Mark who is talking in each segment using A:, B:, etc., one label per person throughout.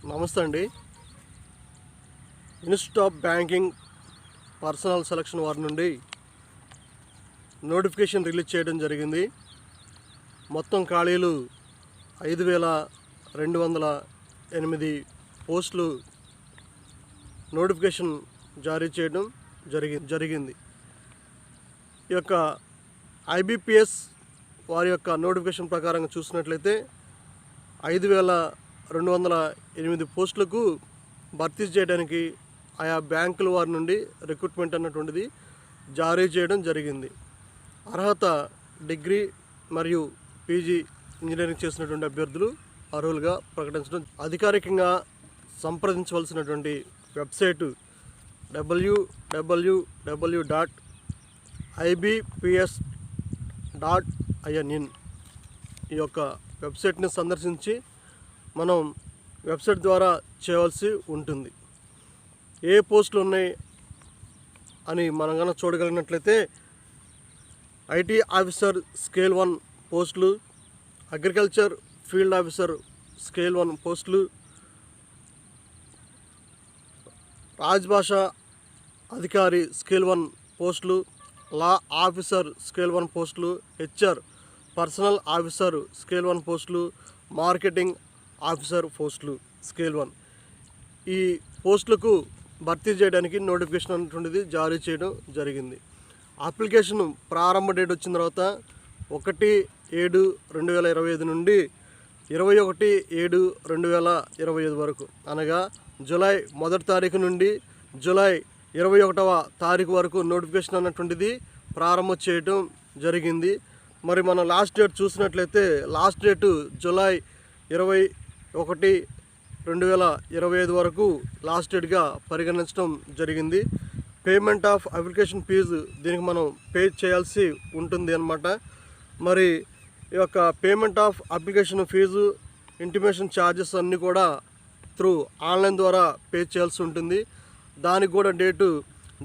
A: నమస్తే అండి. Institute of banking personal selection వారి నుండి నోటిఫికేషన్ రిలీజ్ చేయడం జరిగింది. మొత్తం ఖాళీలు 5208 పోస్టులు నోటిఫికేషన్ జారీ చేయడం జరిగింది. ఈ యొక్క ఐబిపిఎస్ వారి యొక్క నోటిఫికేషన్ ప్రకారంగా చూసినట్లయితే 5208 పోస్టులకు భర్తీ చేయడానికి ఆయా బ్యాంకుల వారి నుండి రిక్రూట్మెంట్ అన్నటువంటిది జారీ చేయడం జరిగింది. అర్హత డిగ్రీ మరియు పీజీ ఇంజనీరింగ్ చేసినటువంటి అభ్యర్థులు అర్హులుగా ప్రకటించడం. అధికారికంగా సంప్రదించవలసినటువంటి వెబ్సైటు www.ibps.in. ఈ యొక్క వెబ్సైట్ని సందర్శించి మనం వెబ్సైట్ ద్వారా చేయవలసి ఉంటుంది. ఏ పోస్టులు ఉన్నాయి అని మనం కనుక చూడగలిగినట్లయితే ఐటీ ఆఫీసర్ స్కేల్ 1 పోస్టులు, అగ్రికల్చర్ ఫీల్డ్ ఆఫీసర్ స్కేల్ 1 పోస్టులు, రాజ్భాష అధికారి స్కేల్ 1 పోస్టులు, లా ఆఫీసర్ స్కేల్ 1 పోస్టులు, హెచ్ఆర్ పర్సనల్ ఆఫీసర్ స్కేల్ 1 పోస్టులు, మార్కెటింగ్ ఆఫీసర్ పోస్టులు స్కేల్ 1. ఈ పోస్టులకు భర్తీ చేయడానికి నోటిఫికేషన్ అనేటువంటిది జారీ చేయడం జరిగింది. అప్లికేషన్ ప్రారంభ డేట్ వచ్చిన తర్వాత 1/7/2025 నుండి 21/7/2025 వరకు, అనగా జూలై 1వ తారీఖు నుండి జూలై 21వ తారీఖు వరకు నోటిఫికేషన్ అన్నటువంటిది ప్రారంభం చేయడం జరిగింది. మరి మనం లాస్ట్ డేట్ చూసినట్లయితే లాస్ట్ డేటు జూలై 21/2025 వరకు లాస్ట్ డేట్గా పరిగణించడం జరిగింది. పేమెంట్ ఆఫ్ అప్లికేషన్ ఫీజు దీనికి మనం పే చేయాల్సి ఉంటుంది అన్నమాట. మరి ఈ యొక్క payment of application fee, intimation charges అన్నీ కూడా త్రూ ఆన్లైన్ ద్వారా పే చేయాల్సి ఉంటుంది. దానికి కూడా డేటు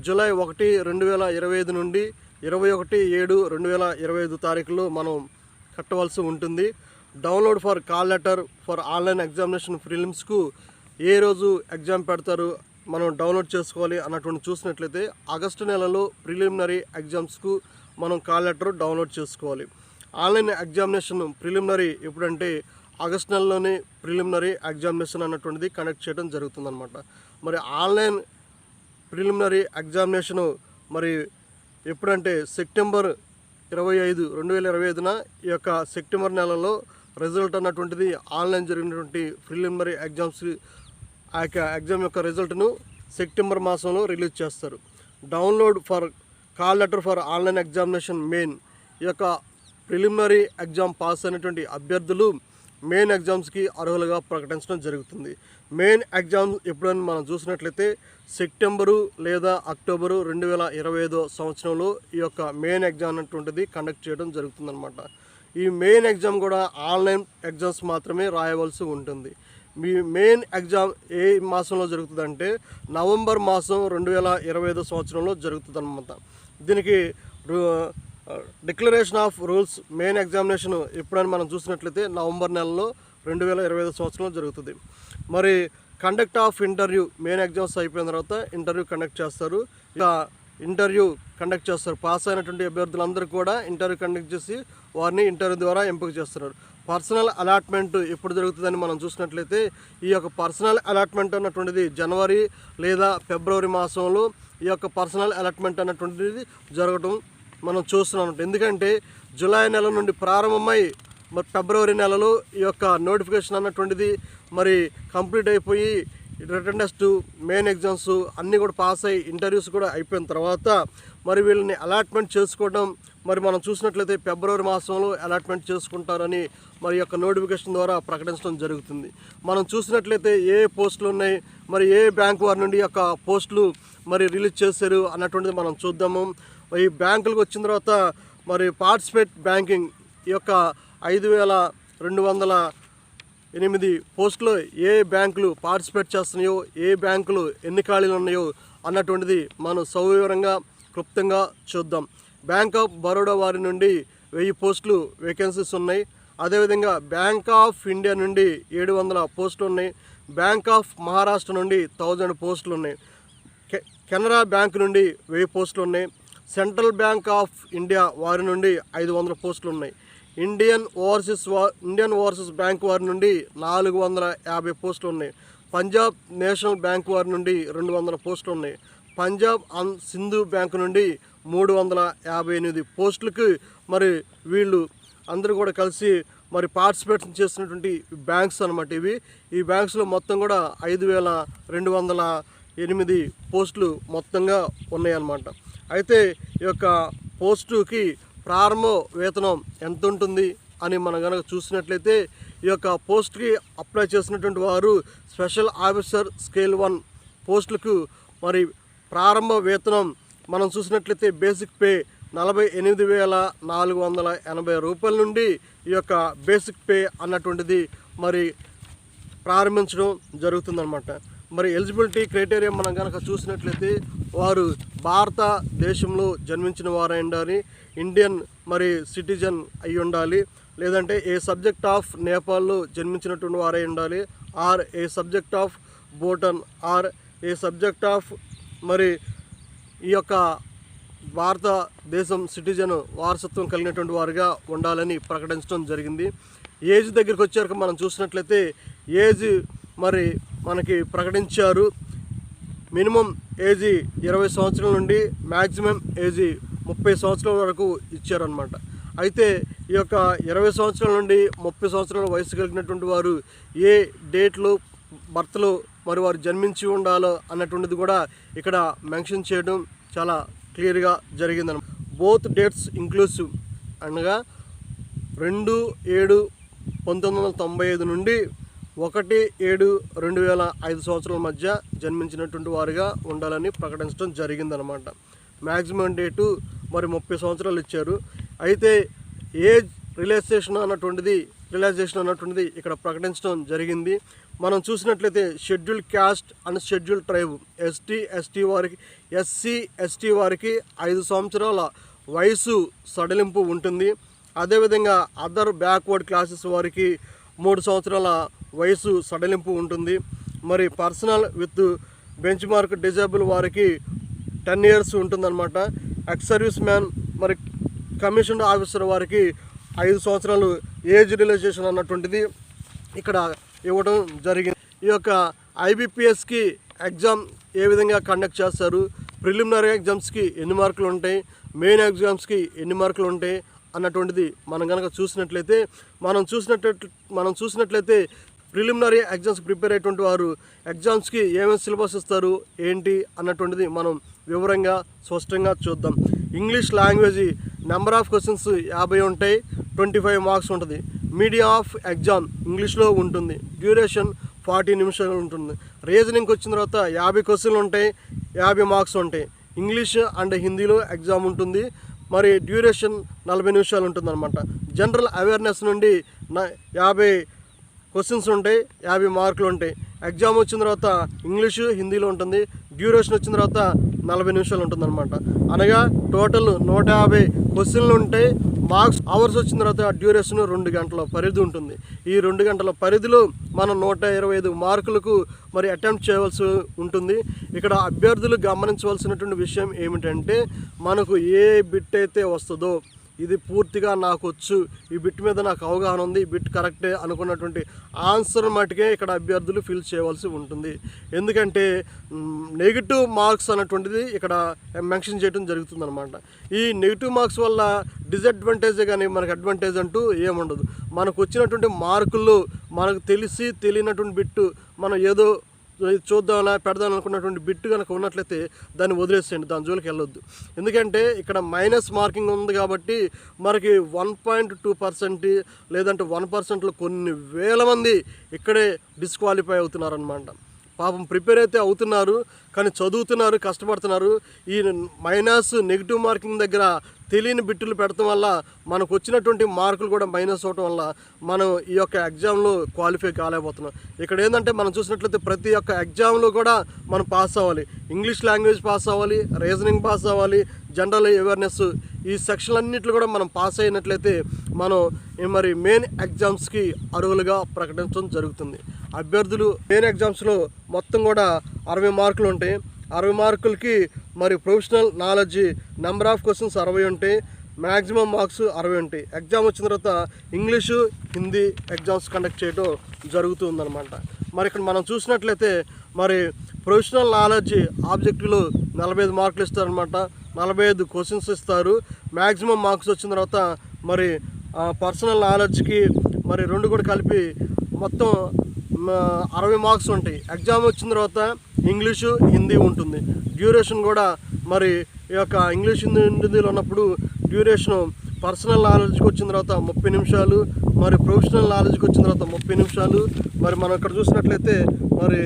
A: జూలై 1, 2025 నుండి 21/7/2025 తారీఖులో మనం కట్టవలసి ఉంటుంది. Download for call letter for online examination ప్రిలిమ్స్కు ఏ రోజు ఎగ్జామ్ పెడతారు మనం డౌన్లోడ్ చేసుకోవాలి అన్నటువంటి చూసినట్లయితే ఆగస్టు నెలలో ప్రిలిమినరీ ఎగ్జామ్స్కు మనం కాల్ లెటర్ డౌన్లోడ్ చేసుకోవాలి. ఆన్లైన్ ఎగ్జామినేషన్ ప్రిలిమినరీ ఎప్పుడంటే ఆగస్టు నెలలోనే ప్రిలిమినరీ ఎగ్జామినేషన్ అన్నటువంటిది కండక్ట్ చేయడం జరుగుతుందన్నమాట. మరి ఆన్లైన్ ప్రిలిమినరీ ఎగ్జామినేషను మరి ఎప్పుడంటే సెప్టెంబర్ 25, 2025న ఈ యొక్క సెప్టెంబర్ నెలలో రిజల్ట్ అన్నటువంటిది ఆన్లైన్ జరిగినటువంటి ప్రిలిమినరీ ఎగ్జామ్స్ ఆ యొక్క ఎగ్జామ్ యొక్క రిజల్ట్ను సెప్టెంబర్ మాసంలో రిలీజ్ చేస్తారు. Download for call letter for online examination main, ఈ యొక్క ప్రిలిమినరీ ఎగ్జామ్ పాస్ అయినటువంటి అభ్యర్థులు మెయిన్ ఎగ్జామ్స్కి అర్హులుగా ప్రకటించడం జరుగుతుంది. మెయిన్ ఎగ్జామ్ ఎప్పుడని మనం చూసినట్లయితే సెప్టెంబరు లేదా అక్టోబరు 2025 సంవత్సరంలో ఈ యొక్క మెయిన్ ఎగ్జామ్ అన్నటువంటిది కండక్ట్ చేయడం జరుగుతుందన్నమాట. ఈ మెయిన్ ఎగ్జామ్ కూడా ఆన్లైన్ ఎగ్జామ్స్ మాత్రమే రాయవలసి ఉంటుంది. మీ మెయిన్ ఎగ్జామ్ ఏ మాసంలో జరుగుతుందంటే నవంబర్ మాసం 2025 సంవత్సరంలో జరుగుతుందన్నమాట. దీనికి declaration of rules main examination ఎప్పుడని మనం చూసినట్లయితే నవంబర్ నెలలో 2025 సంవత్సరంలో జరుగుతుంది. మరి conduct of interview main exams అయిపోయిన తర్వాత ఇంటర్వ్యూ కండక్ట్ చేస్తారు. ఇక ఇంటర్వ్యూ కండక్ట్ చేస్తారు. పాస్ అయినటువంటి అభ్యర్థులందరూ కూడా ఇంటర్వ్యూ కండక్ట్ చేసి వారిని ఇంటర్వ్యూ ద్వారా ఎంపిక చేస్తున్నారు. పర్సనల్ అలాట్మెంట్ ఎప్పుడు జరుగుతుందని మనం చూసినట్లయితే ఈ యొక్క పర్సనల్ అలాట్మెంట్ అన్నటువంటిది జనవరి లేదా ఫిబ్రవరి మాసంలో ఈ యొక్క పర్సనల్ అలాట్మెంట్ అన్నటువంటిది జరగడం మనం చూస్తున్నాం. ఎందుకంటే జూలై నెల నుండి ప్రారంభమై మరి ఫిబ్రవరి నెలలో ఈ యొక్క నోటిఫికేషన్ అన్నటువంటిది మరి కంప్లీట్ అయిపోయి రిటన్ టెస్ట్ మెయిన్ ఎగ్జామ్స్ అన్నీ కూడా పాస్ అయ్యి ఇంటర్వ్యూస్ కూడా అయిపోయిన తర్వాత మరి వీళ్ళని అలాట్మెంట్ చేసుకోవడం మరి మనం చూసినట్లయితే ఫిబ్రవరి మాసంలో అలాట్మెంట్ చేసుకుంటారని మరి యొక్క నోటిఫికేషన్ ద్వారా ప్రకటించడం జరుగుతుంది. మనం చూసినట్లయితే ఏ పోస్టులు ఉన్నాయి, మరి ఏ బ్యాంక్ వారి నుండి యొక్క పోస్టులు మరి రిలీజ్ చేశారు అన్నటువంటిది మనం చూద్దాము. ఈ బ్యాంకులకు వచ్చిన తర్వాత మరి పార్టిసిపేట్ బ్యాంకింగ్ ఈ యొక్క 5208 పోస్టులో ఏ బ్యాంకులు పార్టిసిపేట్ చేస్తున్నాయో, ఏ బ్యాంకులు ఎన్ని ఖాళీలు ఉన్నాయో అన్నటువంటిది మనం సవివరంగా క్లుప్తంగా చూద్దాం. బ్యాంక్ ఆఫ్ బరోడా వారి నుండి 1000 పోస్టులు వేకెన్సీస్ ఉన్నాయి. అదేవిధంగా బ్యాంక్ ఆఫ్ ఇండియా నుండి 700 పోస్టులు ఉన్నాయి. బ్యాంక్ ఆఫ్ మహారాష్ట్ర నుండి 1000 పోస్టులు ఉన్నాయి. కెనరా బ్యాంక్ నుండి 1000 పోస్టులు ఉన్నాయి. సెంట్రల్ బ్యాంక్ ఆఫ్ ఇండియా వారి నుండి 500 పోస్టులు ఉన్నాయి. ఇండియన్ ఓవర్సీస్ బ్యాంక్ వారి నుండి 450 పోస్టులు ఉన్నాయి. పంజాబ్ నేషనల్ బ్యాంక్ వారి నుండి 200 పోస్టులు ఉన్నాయి. పంజాబ్ అండ్ సింధు బ్యాంక్ నుండి 358 పోస్టులకు మరి వీళ్ళు అందరూ కూడా కలిసి మరి పార్టిసిపేషన్ చేస్తున్నటువంటి బ్యాంక్స్ అన్నమాట ఇవి. ఈ బ్యాంక్స్లో మొత్తం కూడా 5208 పోస్టులు మొత్తంగా ఉన్నాయన్నమాట. అయితే ఈ యొక్క పోస్టుకి ప్రారంభ వేతనం ఎంత ఉంటుంది అని మనం కనుక చూసినట్లయితే ఈ యొక్క పోస్ట్కి అప్లై చేసినటువంటి వారు స్పెషల్ ఆఫీసర్ స్కేల్ 1 పోస్టులకు మరి ప్రారంభ వేతనం మనం చూసినట్లయితే బేసిక్ పే 48,480 రూపాయల నుండి ఈ యొక్క బేసిక్ పే అన్నటువంటిది మరి ప్రారంభించడం జరుగుతుందన్నమాట. మరి ఎలిజిబిలిటీ క్రైటీరియా మనం కనుక చూసినట్లయితే వారు భారతదేశంలో జన్మించిన వారై ఉండాలి, ఇండియన్ మరి సిటిజన్ అయి ఉండాలి, లేదంటే ఏ సబ్జెక్ట్ ఆఫ్ నేపాల్లో జన్మించినటువంటి వారై ఉండాలి, or a subject of Bhutan, or a subject of మరి ఈ యొక్క భారతదేశం సిటిజన్ వారసత్వం కలిగినటువంటి వారుగా ఉండాలని ప్రకటించడం జరిగింది. ఏజ్ దగ్గరికి వచ్చాక మనం చూసినట్లయితే ఏజ్ మరి మనకి ప్రకటించారు. మినిమం ఏజ్ 20 సంవత్సరాల నుండి మ్యాక్సిమం ఏజ్ 30 సంవత్సరాల వరకు ఇచ్చారనమాట. అయితే ఈ యొక్క 20 సంవత్సరాల నుండి 30 సంవత్సరాల వయసు కలిగినటువంటి వారు ఏ డేట్లో బర్త్లో మరి వారు జన్మించి ఉండాలో అన్నటువంటిది కూడా ఇక్కడ మెన్షన్ చేయడం చాలా క్లియర్గా జరిగిందన్నమాట. బోత్ డేట్స్ ఇంక్లూసివ్ అనగా 2/7/1995 నుండి 1/7/2005 సంవత్సరాల మధ్య జన్మించినటువంటి వారుగా ఉండాలని ప్రకటించడం జరిగిందనమాట. మ్యాక్సిమం డేటు మరి 30 సంవత్సరాలు ఇచ్చారు. అయితే ఏజ్ రిలాక్సేషన్ అన్నటువంటిది ఇక్కడ ప్రకటించడం జరిగింది. మనం చూసినట్లయితే schedule caste and schedule tribe SC ST వారికి 5 సంవత్సరాల వయసు సడలింపు ఉంటుంది. అదేవిధంగా అదర్ బ్యాక్వర్డ్ క్లాసెస్ వారికి 3 సంవత్సరాల వయసు సడలింపు ఉంటుంది. మరి personal with bench mark disable వారికి 10 years ఉంటుందన్నమాట. ఎక్స్ సర్వీస్ మ్యాన్ మరి కమిషన్డ్ ఆఫీసర్ వారికి 5 సంవత్సరాలు ఏజ్ రిలాక్సేషన్ అన్నటువంటిది ఇక్కడ ఇవ్వడం జరిగింది. ఈ యొక్క ఐబిపిఎస్కి ఎగ్జామ్ ఏ విధంగా కండక్ట్ చేస్తారు, ప్రిలిమినరీ ఎగ్జామ్స్కి ఎన్ని మార్కులు ఉంటాయి, మెయిన్ ఎగ్జామ్స్కి ఎన్ని మార్కులు ఉంటాయి అన్నటువంటిది మనం కనుక చూసినట్లయితే ప్రిలిమినరీ ఎగ్జామ్స్ ప్రిపేర్ అయ్యేటువంటి వారు ఎగ్జామ్స్కి ఏమేమి సిలబస్ ఇస్తారు ఏంటి అన్నటువంటిది మనం వివరంగా స్పష్టంగా చూద్దాం. English language number of questions 50 ఉంటాయి, 25 మార్క్స్ ఉంటుంది. మీడియం ఆఫ్ ఎగ్జామ్ ఇంగ్లీష్లో ఉంటుంది, డ్యూరేషన్ 40 నిమిషాలు ఉంటుంది. రీజనింగ్కి వచ్చిన తర్వాత 50 క్వశ్చన్లు ఉంటాయి, 50 మార్క్స్ ఉంటాయి. ఇంగ్లీష్ అండ్ హిందీలో ఎగ్జామ్ ఉంటుంది, మరి డ్యూరేషన్ 40 నిమిషాలు ఉంటుందన్నమాట. జనరల్ అవేర్నెస్ నుండి 50 క్వశ్చన్స్ ఉంటాయి, 50 మార్కులు ఉంటాయి. ఎగ్జామ్ వచ్చిన తర్వాత ఇంగ్లీషు హిందీలో ఉంటుంది, డ్యూరేషన్ వచ్చిన తర్వాత 40 నిమిషాలు ఉంటుందన్నమాట. అనగా టోటల్ 150 క్వశ్చన్లు ఉంటాయి. మార్క్స్ అవర్స్ వచ్చిన తర్వాత డ్యూరేషన్ 2 గంటల పరిధి ఉంటుంది. ఈ 2 గంటల పరిధిలో మనం 125 మార్కులకు మరి అటెంప్ట్ చేయవలసి ఉంటుంది. ఇక్కడ అభ్యర్థులు గమనించవలసినటువంటి విషయం ఏమిటంటే మనకు ఏ బిట్ అయితే వస్తుందో ఇది పూర్తిగా నాకు వచ్చు, ఈ బిట్ మీద నాకు అవగాహన ఉంది, ఈ బిట్ కరెక్టే అనుకున్నటువంటి ఆన్సర్ మటుకే ఇక్కడ అభ్యర్థులు ఫిల్ చేయవలసి ఉంటుంది. ఎందుకంటే నెగిటివ్ మార్క్స్ అన్నటువంటిది ఇక్కడ మెన్షన్ చేయడం జరుగుతుంది అనమాట. ఈ నెగిటివ్ మార్క్స్ వల్ల డిసడ్వాంటేజే కానీ మనకు అడ్వాంటేజ్ అంటూ ఏముండదు. మనకు వచ్చినటువంటి మార్కుల్లో మనకు తెలియనటువంటి బిట్టు మనం ఏదో చూద్దామలా పెడదాం అనుకున్నటువంటి బిట్టు కనుక ఉన్నట్లయితే దాన్ని వదిలేసేయండి, దాని జోలికి వెళ్ళొద్దు. ఎందుకంటే ఇక్కడ మైనస్ మార్కింగ్ ఉంది కాబట్టి మనకి 1.2% లేదంటే 1%లో కొన్ని వేల మంది ఇక్కడే డిస్క్వాలిఫై అవుతున్నారనమాట. పాపం ప్రిపేర్ అయితే అవుతున్నారు, కానీ చదువుతున్నారు, కష్టపడుతున్నారు. ఈ మైనస్ నెగిటివ్ మార్కింగ్ దగ్గర తెలియని బిట్టులు పెడతాం వల్ల మనకు వచ్చినటువంటి మార్కులు కూడా మైనస్ అవటం వల్ల మనం ఈ యొక్క ఎగ్జామ్లో క్వాలిఫై కాలేకపోతున్నాం. ఇక్కడ ఏంటంటే మనం చూసినట్లయితే ప్రతి ఒక్క ఎగ్జామ్లో కూడా మనం పాస్ అవ్వాలి. ఇంగ్లీష్ లాంగ్వేజ్ పాస్ అవ్వాలి, రీజనింగ్ పాస్ అవ్వాలి, జనరల్ అవేర్నెస్, ఈ సెక్షన్లన్నింటిలో కూడా మనం పాస్ అయినట్లయితే మనం మరి మెయిన్ ఎగ్జామ్స్కి అర్హులుగా ప్రకటించడం జరుగుతుంది. అభ్యర్థులు మెయిన్ ఎగ్జామ్స్లో మొత్తం కూడా 60 మార్కులు ఉంటాయి. 60 మార్కులకి మరి professional knowledge number of questions 60 ఉంటాయి. మ్యాక్సిమం మార్క్స్ 60 ఉంటాయి. ఎగ్జామ్ వచ్చిన తర్వాత ఇంగ్లీషు, హిందీ ఎగ్జామ్స్ కండక్ట్ చేయడం జరుగుతుందన్నమాట. మరి ఇక్కడ మనం చూసినట్లయితే మరి ప్రొఫెషనల్ నాలెడ్జ్ ఆబ్జెక్టివ్లో 45 మార్కులు ఇస్తారనమాట. 45 క్వశ్చన్స్ ఇస్తారు. మ్యాక్సిమం మార్క్స్ వచ్చిన తర్వాత మరి పర్సనల్ నాలెడ్జ్కి మరి 2 కూడా కలిపి మొత్తం 60 మార్క్స్ ఉంటాయి. ఎగ్జామ్ వచ్చిన తర్వాత ఇంగ్లీషు, హిందీ ఉంటుంది. డ్యూరేషన్ కూడా మరి ఈ యొక్క ఇంగ్లీష్, హిందీలో ఉన్నప్పుడు డ్యూరేషను పర్సనల్ నాలెడ్జ్కి వచ్చిన తర్వాత 30 నిమిషాలు, మరి ప్రొఫెషనల్ నాలెడ్జ్కి వచ్చిన తర్వాత 30 నిమిషాలు. మరి మనం ఇక్కడ చూసినట్లయితే మరి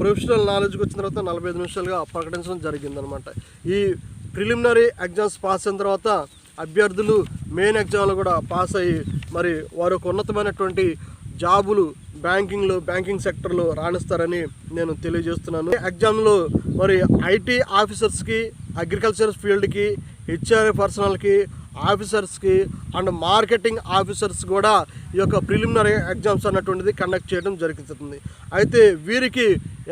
A: ప్రొఫెషనల్ నాలెడ్జ్కి వచ్చిన తర్వాత 45 నిమిషాలుగా ప్రకటించడం జరిగిందనమాట. ఈ ప్రిలిమినరీ ఎగ్జామ్స్ పాస్ అయిన తర్వాత అభ్యర్థులు మెయిన్ ఎగ్జామ్లో కూడా పాస్ అయ్యి మరి వారు ఒక ఉన్నతమైనటువంటి జాబులు బ్యాంకింగ్ సెక్టర్లో రాణిస్తారని నేను తెలియజేస్తున్నాను. ఎగ్జామ్లో మరి ఐటీ ఆఫీసర్స్కి, అగ్రికల్చర్ ఫీల్డ్కి, హెచ్ఆర్ పర్సనల్కి, ఆఫీసర్స్కి అండ్ మార్కెటింగ్ ఆఫీసర్స్ కూడా ఈ యొక్క ప్రిలిమినరీ ఎగ్జామ్స్ అన్నటువంటిది కండక్ట్ చేయడం జరుగుతుంది. అయితే వీరికి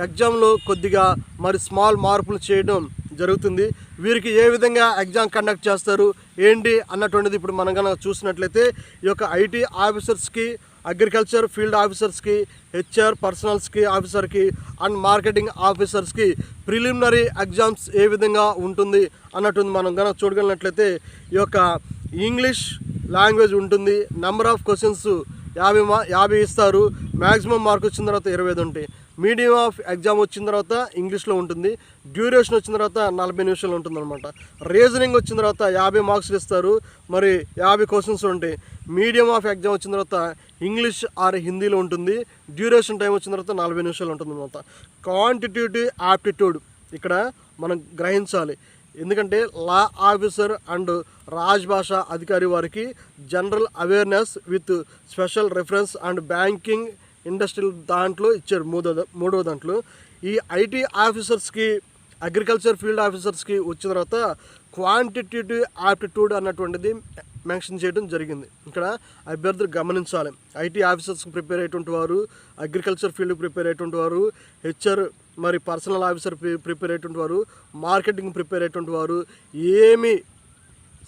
A: ఎగ్జామ్లో కొద్దిగా మరి స్మాల్ మార్పులు చేయడం జరుగుతుంది. వీరికి ఏ విధంగా ఎగ్జామ్ కండక్ట్ చేస్తారు ఏంటి అన్నటువంటిది ఇప్పుడు మనం కనుక చూసినట్లయితే ఈ యొక్క ఐటీ ఆఫీసర్స్కి, అగ్రికల్చర్ ఫీల్డ్ ఆఫీసర్స్కి, హెచ్ఆర్ పర్సనల్స్కి ఆఫీసర్కి అండ్ మార్కెటింగ్ ఆఫీసర్స్కి ప్రిలిమినరీ ఎగ్జామ్స్ ఏ విధంగా ఉంటుంది అన్నట్టుంది మనం కనుక చూడగలిగినట్లయితే ఈ యొక్క ఇంగ్లీష్ లాంగ్వేజ్ ఉంటుంది. నెంబర్ ఆఫ్ క్వశ్చన్స్ 50 ఇస్తారు. మ్యాక్సిమం మార్క్ వచ్చిన తర్వాత 25 ఉంటాయి. మీడియం ఆఫ్ ఎగ్జామ్ వచ్చిన తర్వాత ఇంగ్లీష్లో ఉంటుంది. డ్యూరేషన్ వచ్చిన తర్వాత 40 నిమిషాలు ఉంటుందన్నమాట. రీజనింగ్ వచ్చిన తర్వాత 50 మార్క్స్లు ఇస్తారు. మరి 50 క్వశ్చన్స్ ఉంటాయి. మీడియం ఆఫ్ ఎగ్జామ్ వచ్చిన తర్వాత ఇంగ్లీష్ ఆర్ హిందీలో ఉంటుంది. డ్యూరేషన్ టైం వచ్చిన తర్వాత 40 నిమిషాలు ఉంటుందన్నమాట. క్వాంటిటేటివ్ యాప్టిట్యూడ్ ఇక్కడ మనం గ్రహించాలి. ఎందుకంటే లా ఆఫీసర్ అండ్ రాజ్భాష అధికారి వారికి general awareness with special reference and banking industrial దాంట్లో ఇచ్చారు. మూడవ దాంట్లో ఈ ఐటీ ఆఫీసర్స్కి, అగ్రికల్చర్ ఫీల్డ్ ఆఫీసర్స్కి వచ్చిన తర్వాత క్వాంటిటేటివ్ యాప్టిట్యూడ్ అన్నటువంటిది మెన్షన్ చేయడం జరిగింది. ఇక్కడ అభ్యర్థులు గమనించాలి. ఐటీ ఆఫీసర్స్కి ప్రిపేర్ అయ్యేటువంటి వారు, అగ్రికల్చర్ ఫీల్డ్కి ప్రిపేర్ అయ్యేటువంటి వారు, హెచ్ఆర్ మరి పర్సనల్ ఆఫీసర్ ప్రిపేర్ అయ్యేటువంటి వారు, మార్కెటింగ్ ప్రిపేర్ అయ్యేటువంటి వారు ఏమి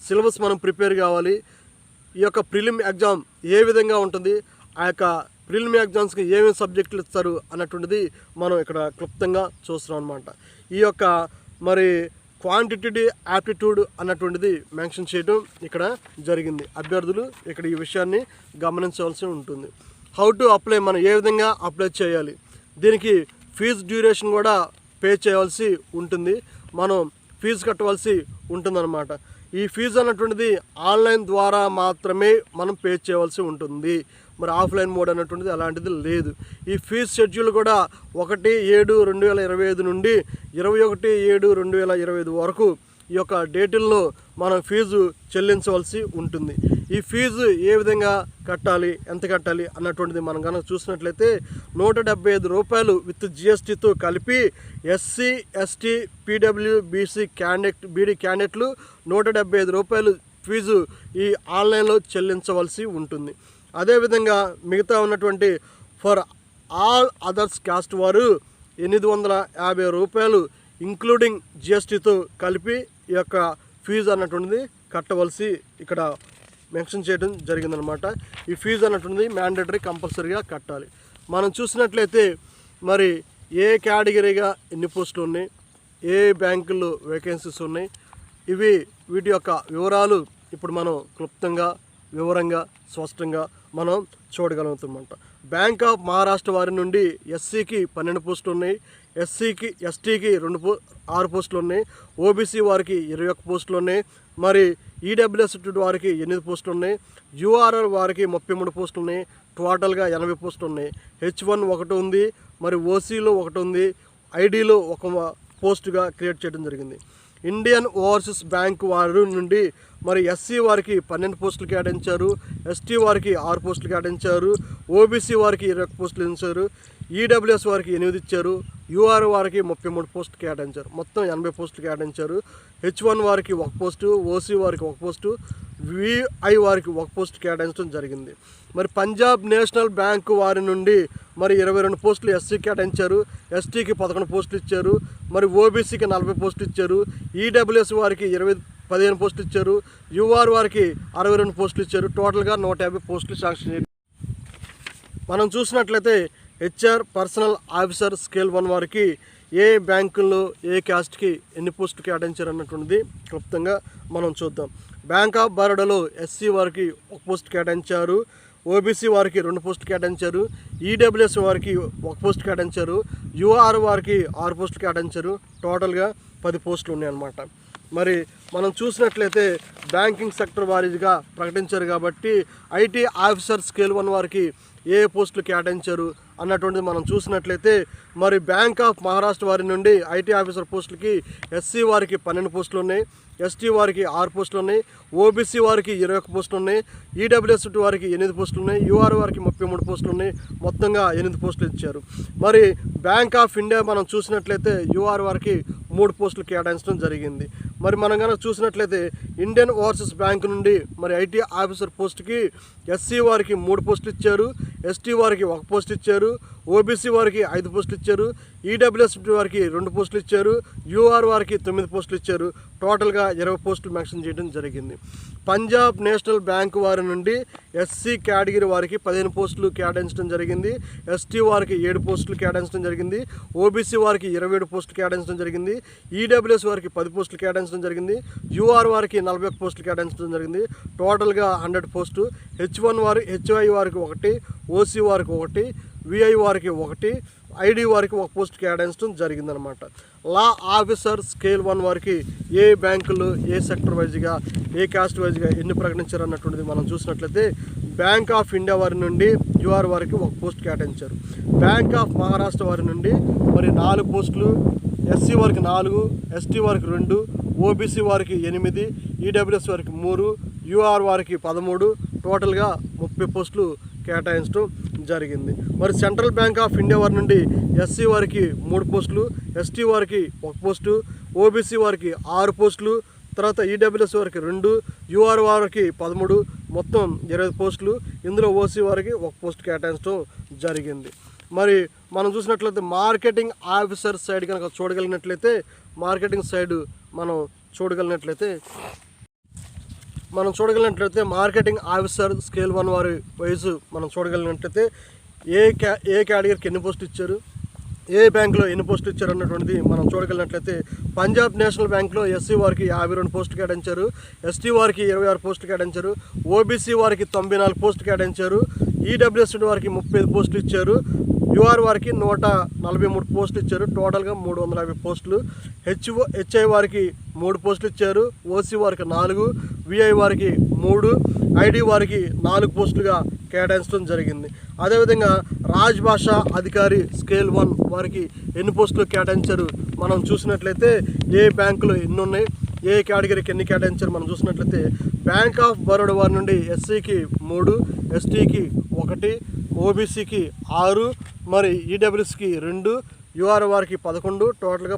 A: సిలబస్ మనం ప్రిపేర్ కావాలి, ఈ యొక్క ప్రిలిమ్ ఎగ్జామ్ ఏ విధంగా ఉంటుంది, ఆ యొక్క ప్రిలిమినరీ ఎగ్జామ్స్కి ఏమేమి సబ్జెక్టులు ఇస్తారు అన్నటువంటిది మనం ఇక్కడ క్లుప్తంగా చూస్తున్నాం అనమాట. ఈ యొక్క మరి క్వాంటిటేటివ్ యాప్టిట్యూడ్ అన్నటువంటిది మెన్షన్ చేయడం ఇక్కడ జరిగింది. అభ్యర్థులు ఇక్కడ ఈ విషయాన్ని గమనించవలసి ఉంటుంది. హౌ టు అప్లై, మనం ఏ విధంగా అప్లై చేయాలి, దీనికి ఫీజు డ్యూరేషన్ కూడా పే చేయవలసి ఉంటుంది. మనం ఫీజు కట్టవలసి ఉంటుందన్నమాట. ఈ ఫీజు అన్నటువంటిది ఆన్లైన్ ద్వారా మాత్రమే మనం పే చేయవలసి ఉంటుంది. మరి ఆఫ్లైన్ మోడ్ అన్నటువంటిది అలాంటిది లేదు. ఈ ఫీజు షెడ్యూల్ కూడా 1/7/2025 నుండి 21/7/2025 వరకు ఈ యొక్క డేటుల్లో మనం ఫీజు చెల్లించవలసి ఉంటుంది. ఈ ఫీజు ఏ విధంగా కట్టాలి, ఎంత కట్టాలి అన్నటువంటిది మనం కనుక చూసినట్లయితే 175 రూపాయలు విత్ జిఎస్టీతో కలిపి ఎస్సీ, ఎస్టీ, పీడబ్ల్యూబీసీ బీడీ క్యాండిడేట్లు 175 రూపాయలు ఫీజు ఈ ఆన్లైన్లో చెల్లించవలసి ఉంటుంది. అదేవిధంగా మిగతా ఉన్నటువంటి ఫర్ ఆల్ అదర్స్ క్యాస్ట్ వారు 850 రూపాయలు ఇంక్లూడింగ్ జిఎస్టీతో కలిపి ఈ యొక్క ఫీజు అన్నటువంటిది కట్టవలసి ఇక్కడ మెన్షన్ చేయడం జరిగిందనమాట. ఈ ఫీజు అన్నటువంటిది మ్యాండేటరీ కంపల్సరీగా కట్టాలి. మనం చూసినట్లయితే మరి ఏ కేటగిరీగా ఎన్ని పోస్టులు ఉన్నాయి, ఏ బ్యాంకుల్లో వేకెన్సీస్ ఉన్నాయి, వీటి యొక్క వివరాలు ఇప్పుడు మనం క్లుప్తంగా, వివరంగా, స్పష్టంగా మనం చూడగలుగుతామన్నమాట. బ్యాంక్ ఆఫ్ మహారాష్ట్ర వారి నుండి ఎస్సీకి 12 పోస్టులు ఉన్నాయి, ఎస్టీకి 6 పోస్టులు ఉన్నాయి, ఓబీసీ వారికి 21 పోస్టులు ఉన్నాయి, మరి ఈడబ్ల్యూఎస్ వారికి 8 పోస్టులు ఉన్నాయి, యూఆర్ఆర్ వారికి 33 పోస్టులు ఉన్నాయి, టోటల్గా 80 పోస్టులు ఉన్నాయి. H1 ఒకటి ఉంది, మరి ఓసీలో ఒకటి ఉంది, ఐడీలో ఒక పోస్టుగా క్రియేట్ చేయడం జరిగింది. ఇండియన్ ఓవర్సీస్ బ్యాంక్ వారి నుండి మరి ఎస్సీ వారికి 12 పోస్టులు కేటాయించారు, ఎస్టీ వారికి 6 పోస్టులు కేటాయించారు, ఓబీసీ వారికి 21 పోస్టులు ఇచ్చారు, ఈడబ్ల్యూఎస్ వారికి 8 ఇచ్చారు, యూఆర్ వారికి 33 పోస్టులు కేటాయించారు. మొత్తం 80 పోస్టులు కేటాయించారు. H1 వారికి 1 పోస్టు, ఓసీ వారికి 1 పోస్టు, విఐ వారికి 1 పోస్టు కేటాయించడం జరిగింది. మరి పంజాబ్ నేషనల్ బ్యాంకు వారి నుండి మరి 22 పోస్టులు ఎస్సీ కేటాయించారు, ఎస్టీకి 11 పోస్టులు ఇచ్చారు, మరి ఓబీసీకి 40 పోస్టులు ఇచ్చారు, ఈడబ్ల్యూఎస్ వారికి 15 పోస్టులు ఇచ్చారు, యూఆర్ వారికి 62 పోస్టులు ఇచ్చారు. టోటల్గా 150 పోస్టులు శాంక్షన్ చేశారు. మనం చూసినట్లయితే హెచ్ఆర్ పర్సనల్ ఆఫీసర్ స్కేల్ 1 వారికి ఏ బ్యాంకుల్లో ఏ క్యాస్ట్కి ఎన్ని పోస్టులు కేటాయించారు అన్నటువంటిది క్లుప్తంగా మనం చూద్దాం. బ్యాంక్ ఆఫ్ బరోడాలో ఎస్సీ వారికి 1 పోస్ట్ కేటాయించారు, ఓబీసీ వారికి 2 పోస్టులు కేటాయించారు, ఈడబ్ల్యూఎస్ వారికి 1 పోస్ట్ కేటాయించారు, యూఆర్ వారికి 6 పోస్టులు కేటాయించారు. టోటల్గా 10 పోస్టులు ఉన్నాయన్నమాట. మరి మనం చూసినట్లయితే బ్యాంకింగ్ సెక్టర్ వారీగా ప్రకటించారు కాబట్టి ఐటీ ఆఫీసర్ స్కేల్ 1 వారికి ఏ పోస్టులు కేటాయించారు అన్నటువంటిది మనం చూసినట్లయితే మరి బ్యాంక్ ఆఫ్ మహారాష్ట్ర వారి నుండి ఐటీ ఆఫీసర్ పోస్టులకి ఎస్సీ వారికి 12 పోస్టులు ఉన్నాయి, ఎస్టీ వారికి 6 పోస్టులు ఉన్నాయి, ఓబీసీ వారికి 21 పోస్టులు ఉన్నాయి, ఈడబ్ల్యూఎస్ వారికి 8 పోస్టులు ఉన్నాయి, యూఆర్ వారికి 33 పోస్టులు ఉన్నాయి. మొత్తంగా 8 పోస్టులు ఇచ్చారు. మరి బ్యాంక్ ఆఫ్ ఇండియా మనం చూసినట్లయితే యూఆర్ వారికి 3 పోస్టులు కేటాయించడం జరిగింది. మరి మనం కనుక చూసినట్లయితే ఇండియన్ ఓవర్సీస్ బ్యాంక్ నుండి మరి ఐటీ ఆఫీసర్ పోస్ట్కి ఎస్సీ వారికి 3 పోస్టులు ఇచ్చారు, ఎస్టీ వారికి 1 పోస్ట్ ఇచ్చారు, ఓబీసీ వారికి 5 పోస్టులు ఇచ్చారు, ఈడబ్ల్యూఎస్ వారికి 2 పోస్టులు ఇచ్చారు, యూఆర్ వారికి 9 పోస్టులు ఇచ్చారు. టోటల్గా 20 పోస్టులు మెన్షన్ చేయడం జరిగింది. పంజాబ్ నేషనల్ బ్యాంక్ వారి నుండి ఎస్సీ కేటగిరీ వారికి 15 పోస్టులు కేటాయించడం జరిగింది, ఎస్టీ వారికి 7 పోస్టులు కేటాయించడం జరిగింది, ఓబీసీ వారికి 27 పోస్టులు కేటాయించడం జరిగింది, ఈడబ్ల్యూఎస్ వారికి 10 పోస్టులు కేటాయించడం జరిగింది, యూఆర్ వారికి 41 పోస్టులు కేటాయించడం జరిగింది. టోటల్గా 100 పోస్టు. H1 వారి హెచ్ఐ వారికి 1, ఓసీ వారికి 1, విఐ వారికి 1, ఐడి వారికి 1 పోస్ట్ కేటాయించడం జరిగిందనమాట. లా ఆఫీసర్ స్కేల్ 1 వారికి ఏ బ్యాంకులు ఏ సెక్టర్ వైజ్గా ఏ కాస్ట్ వైజ్గా ఎన్ని ప్రకటించారు అన్నటువంటిది మనం చూసినట్లయితే బ్యాంక్ ఆఫ్ ఇండియా వారి నుండి యూఆర్ వారికి 1 పోస్ట్ కేటాయించారు. బ్యాంక్ ఆఫ్ మహారాష్ట్ర వారి నుండి మరి 4 పోస్టులు, ఎస్సీ వారికి 4, ఎస్టీ వారికి 2, ఓబీసీ వారికి 8, ఈడబ్ల్యూఎస్ వారికి 3, యూఆర్ వారికి 13, టోటల్గా 30 పోస్టులు కేటాయించడం జరిగింది. మరి సెంట్రల్ బ్యాంక్ ఆఫ్ ఇండియా వారి నుండి ఎస్సీ వారికి 3 పోస్టులు, ఎస్టీ వారికి 1 పోస్టు, ఓబీసీ వారికి 6 పోస్టులు, తర్వాత ఈడబ్ల్యూఎస్ వారికి 2, యూఆర్ వారికి 13, మొత్తం 20 పోస్టులు. ఇందులో ఓసీ వారికి 1 పోస్ట్ కేటాయించడం జరిగింది. మరి మనం చూసినట్లయితే మార్కెటింగ్ ఆఫీసర్ సైడ్ కనుక చూడగలిగినట్లయితే మార్కెటింగ్ సైడ్ మనం చూడగలిగినట్లయితే మార్కెటింగ్ ఆఫీసర్ స్కేల్ 1 వారి వైజ్ మనం చూడగలిగినట్లయితే ఏ కేటగిరీకి ఎన్ని పోస్టులు ఇచ్చారు, ఏ బ్యాంకులో ఎన్ని పోస్టులు ఇచ్చారు అన్నటువంటిది మనం చూడగలిగినట్లయితే పంజాబ్ నేషనల్ బ్యాంక్లో ఎస్సీ వారికి 52 పోస్టులు కేటాయించారు, ఎస్టీ వారికి 26 పోస్టులు కేటాయించారు, ఓబీసీ వారికి 94 పోస్టులు కేటాయించారు, ఈడబ్ల్యూఎస్ వారికి 35 పోస్టులు ఇచ్చారు, యూఆర్ వారికి 143 పోస్టులు ఇచ్చారు. టోటల్గా 350 పోస్టులు. హెచ్ఐ వారికి 3 పోస్టులు ఇచ్చారు, ఓసీ వారికి 4, విఐ వారికి 3, ఐడి వారికి 4 పోస్టులుగా కేటాయించడం జరిగింది. అదేవిధంగా రాజ్ భాషా అధికారి స్కేల్ 1 వారికి ఎన్ని పోస్టులు కేటాయించారు మనం చూసినట్లయితే ఏ బ్యాంకులో ఎన్ని ఉన్నాయి, ఏ కేటగిరీకి ఎన్ని కేటాయించారు మనం చూసినట్లయితే బ్యాంక్ ఆఫ్ బరోడా వారి నుండి ఎస్సీకి 3, ఎస్టీకి 1, ఓబీసీకి 6, మరి ఈడబ్ల్యూఎస్కి 2, యూఆర్ వారికి 11, టోటల్గా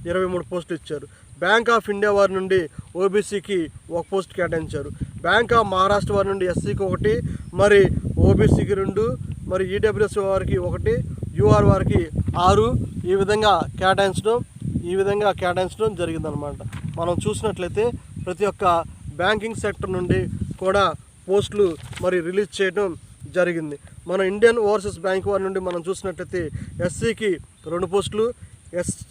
A: 23 పోస్టులు ఇచ్చారు. బ్యాంక్ ఆఫ్ ఇండియా వారి నుండి ఓబీసీకి 1 పోస్ట్ కేటాయించారు. బ్యాంక్ ఆఫ్ మహారాష్ట్ర వారి నుండి ఎస్సీకి 1, మరి ఓబీసీకి 2, మరి ఈడబ్ల్యూఎస్ వారికి 1, యూఆర్ వారికి 6 ఈ విధంగా కేటాయించడం జరిగిందనమాట. మనం చూసినట్లయితే ప్రతి ఒక్క బ్యాంకింగ్ సెక్టర్ నుండి కూడా పోస్టులు మరి రిలీజ్ చేయడం జరిగింది. మన ఇండియన్ ఓవర్సీస్ బ్యాంక్ వారి నుండి మనం చూసినట్లయితే ఎస్సీకి 2 పోస్టులు,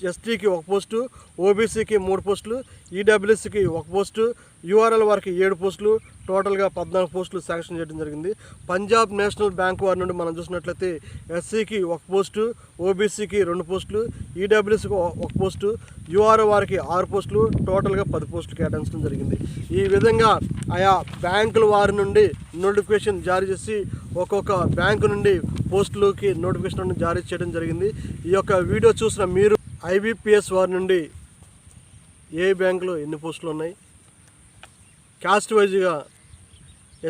A: ఎస్టీకి 1 పోస్టు, ఓబీసీకి 3 పోస్టులు, ఈడబ్ల్యూఎస్కి 1 పోస్టు, యూఆర్ఎల్ వారికి 7 పోస్టులు, టోటల్గా 14 పోస్టులు శాంక్షన్ చేయడం జరిగింది. పంజాబ్ నేషనల్ బ్యాంక్ వారి నుండి మనం చూసినట్లయితే ఎస్సీకి 1 పోస్టు, ఓబీసీకి 2 పోస్టులు, ఈడబ్ల్యూఎస్కి 1 పోస్టు, యూఆర్ వారికి 6 పోస్టులు, టోటల్గా 10 పోస్టులు కేటాయించడం జరిగింది. ఈ విధంగా ఆయా బ్యాంకుల వారి నుండి నోటిఫికేషన్ జారీ చేసి ఒక్కొక్క బ్యాంకు నుండి పోస్టులకి నోటిఫికేషన్ జారీ చేయడం జరిగింది. ఈ యొక్క వీడియో చూసిన మీరు ఐబీపీఎస్ వారి నుండి ఏ బ్యాంకులో ఎన్ని పోస్టులు ఉన్నాయి, క్యాస్ట్ వైజ్గా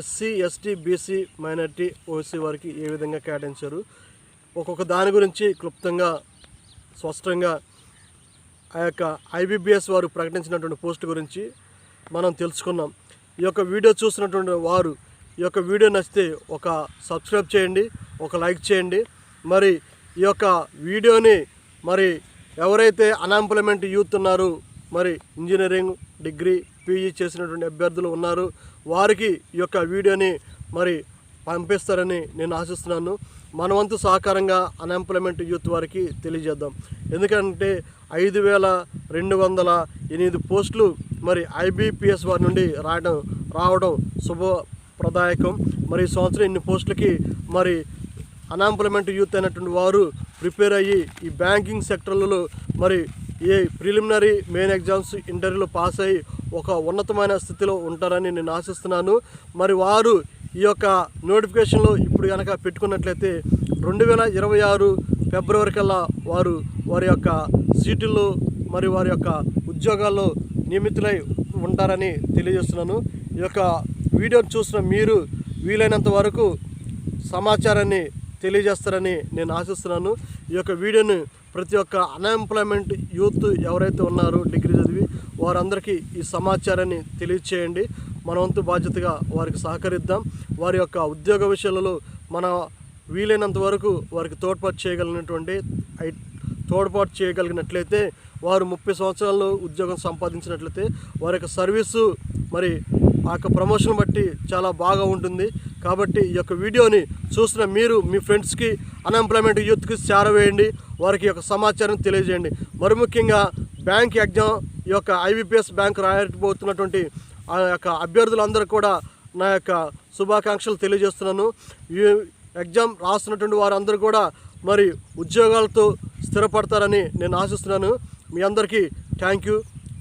A: SC ST BC minority OC వారికి ఏ విధంగా కేటాయించారు, ఒక్కొక్క దాని గురించి క్లుప్తంగా స్పష్టంగా ఆ యొక్క ఐబీబీఎస్ వారు ప్రకటించినటువంటి పోస్ట్ గురించి మనం తెలుసుకున్నాం. ఈ యొక్క వీడియో చూస్తున్నటువంటి వారు ఈ యొక్క వీడియో నచ్చితే ఒక సబ్స్క్రైబ్ చేయండి, ఒక లైక్ చేయండి. మరి ఈ యొక్క వీడియోని మరి ఎవరైతే అన్ఎంప్లాయ్మెంట్ యూత్ ఉన్నారు, మరి ఇంజనీరింగ్ డిగ్రీ పీజీ చేసినటువంటి అభ్యర్థులు ఉన్నారు, వారికి ఈ యొక్క వీడియోని మరి పంపిస్తారని నేను ఆశిస్తున్నాను. మన వంతు సహకారంగా అన్ఎంప్లాయ్మెంట్ యూత్ వారికి తెలియజేద్దాం. ఎందుకంటే 5208 పోస్టులు మరి ఐబీపీఎస్ వారి నుండి రావడం శుభప్రదాయకం. మరి ఈ సంవత్సరం ఇన్ని పోస్టులకి మరి అన్ఎంప్లాయ్మెంట్ యూత్ అయినటువంటి వారు ప్రిపేర్ అయ్యి ఈ బ్యాంకింగ్ సెక్టర్లలో మరి ఏ ప్రిలిమినరీ మెయిన్ ఎగ్జామ్స్ ఇంటర్వ్యూలో పాస్ అయ్యి ఒక ఉన్నతమైన స్థితిలో ఉంటారని నేను ఆశిస్తున్నాను. మరి వారు ఈ యొక్క నోటిఫికేషన్లో ఇప్పుడు కనుక పెట్టుకున్నట్లయితే 2026 ఫిబ్రవరి కల్లా వారి యొక్క సీటుల్లో మరి వారి యొక్క ఉద్యోగాల్లో నియమితులై ఉంటారని తెలియజేస్తున్నాను. ఈ యొక్క వీడియోని చూసిన మీరు వీలైనంత వరకు సమాచారాన్ని తెలియజేస్తారని నేను ఆశిస్తున్నాను. ఈ యొక్క వీడియోని ప్రతి ఒక్క అన్ఎంప్లాయ్మెంట్ యూత్ ఎవరైతే ఉన్నారో డిగ్రీ చదివి వారందరికీ ఈ సమాచారాన్ని తెలియచేయండి. మన వంతు బాధ్యతగా వారికి సహకరిద్దాం. వారి యొక్క ఉద్యోగ విషయాలలో మన వీలైనంత వరకు వారికి తోడ్పాటు చేయగలిగినట్లయితే వారు 30 సంవత్సరాల్లో ఉద్యోగం సంపాదించినట్లయితే వారి యొక్క సర్వీసు మరి ఆ యొక్క ప్రమోషన్ బట్టి చాలా బాగా ఉంటుంది. కాబట్టి ఈ యొక్క వీడియోని చూసిన మీరు మీ ఫ్రెండ్స్కి అన్ఎంప్లాయ్మెంట్ యూత్కి చేరవేయండి, వారికి యొక్క సమాచారం తెలియజేయండి. మరి ముఖ్యంగా బ్యాంక్ ఎగ్జామ్ ఈ యొక్క ఐబీపీఎస్ బ్యాంక్ రాయబోతున్నటువంటి ఆ యొక్క అభ్యర్థులందరూ కూడా నా యొక్క శుభాకాంక్షలు తెలియజేస్తున్నాను. ఈ ఎగ్జామ్ రాస్తున్నటువంటి వారందరూ కూడా మరి ఉద్యోగాలతో స్థిరపడతారని నేను ఆశిస్తున్నాను. మీ అందరికీ థ్యాంక్ యూ.